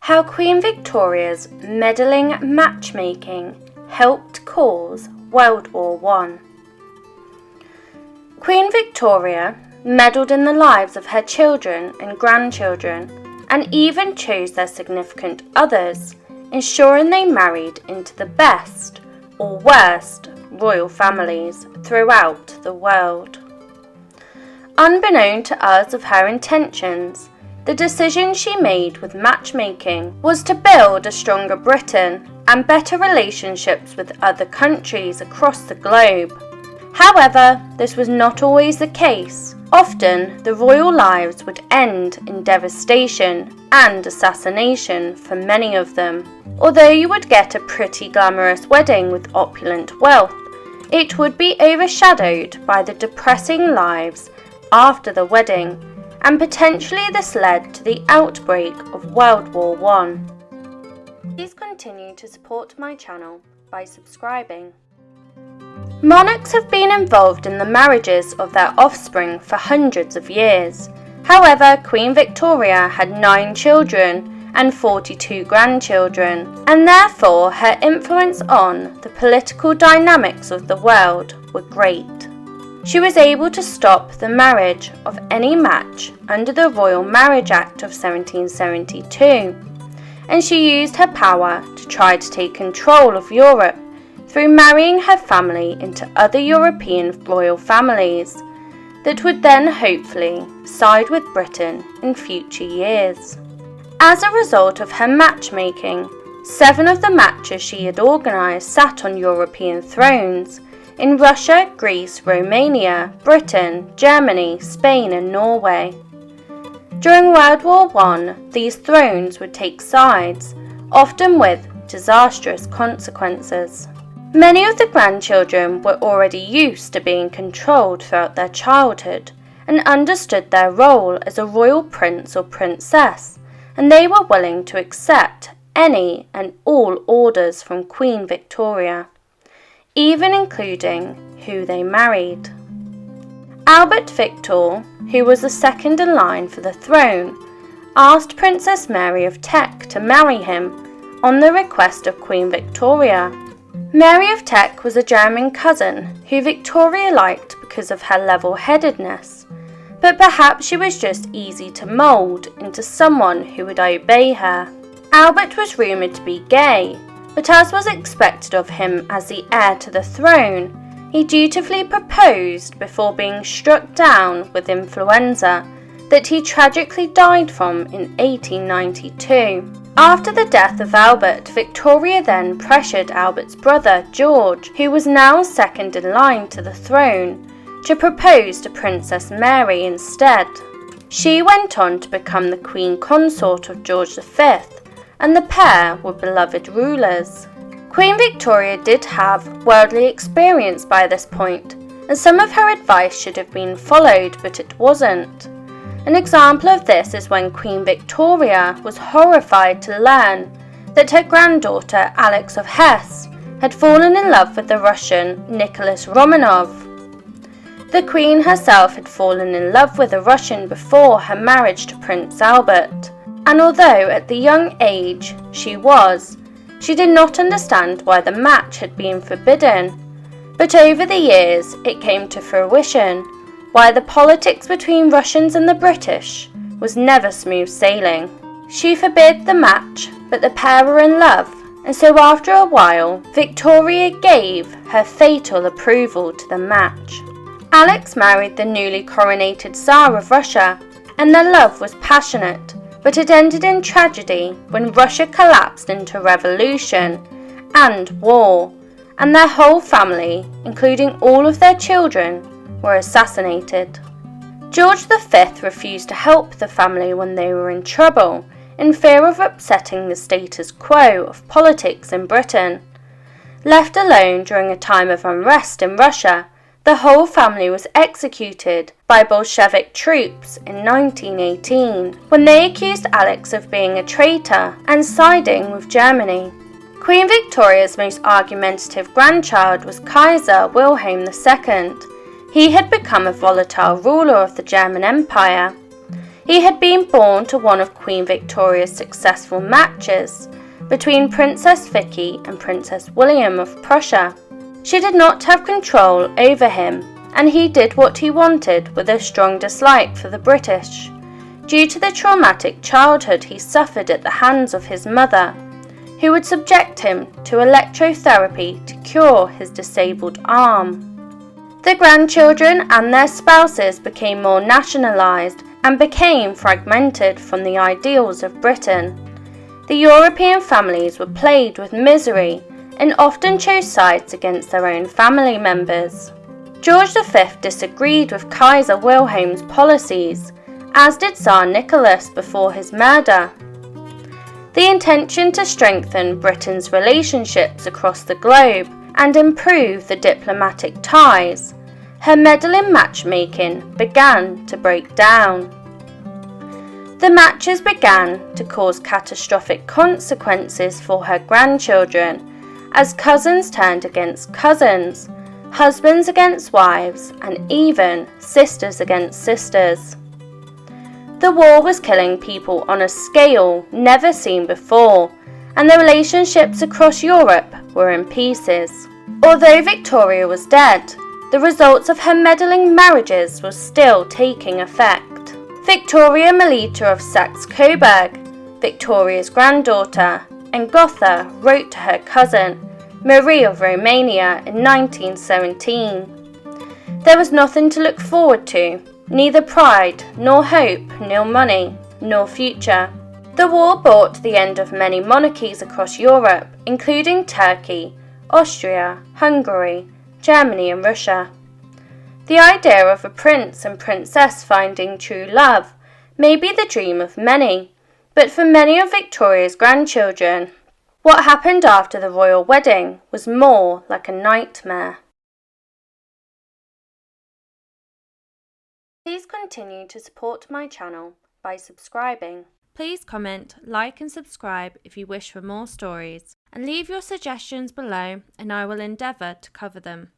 How Queen Victoria's meddling matchmaking helped cause World War I. Queen Victoria meddled in the lives of her children and grandchildren, and even chose their significant others, ensuring they married into the best or worst royal families throughout the world. Unbeknown to us of her intentions, the decision she made with matchmaking was to build a stronger Britain and better relationships with other countries across the globe. However, this was not always the case. Often, the royal lives would end in devastation and assassination for many of them. Although you would get a pretty glamorous wedding with opulent wealth, it would be overshadowed by the depressing lives after the wedding, and potentially this led to the outbreak of World War I. Please continue to support my channel by subscribing. Monarchs have been involved in the marriages of their offspring for hundreds of years. However, Queen Victoria had 9 children and 42 grandchildren, and therefore her influence on the political dynamics of the world were great. She was able to stop the marriage of any match under the Royal Marriage Act of 1772, and she used her power to try to take control of Europe through marrying her family into other European royal families that would then hopefully side with Britain in future years. As a result of her matchmaking, 7 of the matches she had organised sat on European thrones in Russia, Greece, Romania, Britain, Germany, Spain and Norway. During World War I, these thrones would take sides, often with disastrous consequences. Many of the grandchildren were already used to being controlled throughout their childhood and understood their role as a royal prince or princess, and they were willing to accept any and all orders from Queen Victoria, even including who they married. Albert Victor, who was the second in line for the throne, asked Princess Mary of Teck to marry him on the request of Queen Victoria. Mary of Teck was a German cousin who Victoria liked because of her level-headedness, but perhaps she was just easy to mould into someone who would obey her. Albert was rumoured to be gay, but as was expected of him as the heir to the throne, he dutifully proposed before being struck down with influenza that he tragically died from in 1892. After the death of Albert, Victoria then pressured Albert's brother, George, who was now second in line to the throne, to propose to Princess Mary instead. She went on to become the Queen Consort of George V, and the pair were beloved rulers. Queen Victoria did have worldly experience by this point, and some of her advice should have been followed, but it wasn't. An example of this is when Queen Victoria was horrified to learn that her granddaughter Alex of Hesse had fallen in love with the Russian Nicholas Romanov. The Queen herself had fallen in love with a Russian before her marriage to Prince Albert, and although at the young age she did not understand why the match had been forbidden, but over the years it came to fruition why the politics between Russians and the British was never smooth sailing. She forbid the match, but the pair were in love, and so after a while, Victoria gave her fatal approval to the match. Alex married the newly coronated Tsar of Russia, and their love was passionate, but it ended in tragedy when Russia collapsed into revolution and war, and their whole family, including all of their children, were assassinated. George V refused to help the family when they were in trouble, in fear of upsetting the status quo of politics in Britain. Left alone during a time of unrest in Russia, the whole family was executed by Bolshevik troops in 1918, when they accused Alex of being a traitor and siding with Germany. Queen Victoria's most argumentative grandchild was Kaiser Wilhelm II. He had become a volatile ruler of the German Empire. He had been born to one of Queen Victoria's successful matches between Princess Vicky and Princess William of Prussia. She did not have control over him, and he did what he wanted with a strong dislike for the British, due to the traumatic childhood he suffered at the hands of his mother, who would subject him to electrotherapy to cure his disabled arm. The grandchildren and their spouses became more nationalised and became fragmented from the ideals of Britain. The European families were plagued with misery and often chose sides against their own family members. George V disagreed with Kaiser Wilhelm's policies, as did Tsar Nicholas before his murder. The intention to strengthen Britain's relationships across the globe and improve the diplomatic ties, her meddling matchmaking began to break down. The matches began to cause catastrophic consequences for her grandchildren, as cousins turned against cousins, husbands against wives, and even sisters against sisters. The war was killing people on a scale never seen before, and the relationships across Europe were in pieces. Although Victoria was dead, the results of her meddling marriages were still taking effect. Victoria Melita of Saxe-Coburg, Victoria's granddaughter, and Gotha wrote to her cousin, Marie of Romania, in 1917. There was nothing to look forward to, neither pride, nor hope, nor money, nor future. The war brought the end of many monarchies across Europe, including Turkey, Austria, Hungary, Germany and Russia. The idea of a prince and princess finding true love may be the dream of many, but for many of Victoria's grandchildren, what happened after the royal wedding was more like a nightmare. Please continue to support my channel by subscribing. Please comment, like and subscribe if you wish for more stories, and leave your suggestions below and I will endeavour to cover them.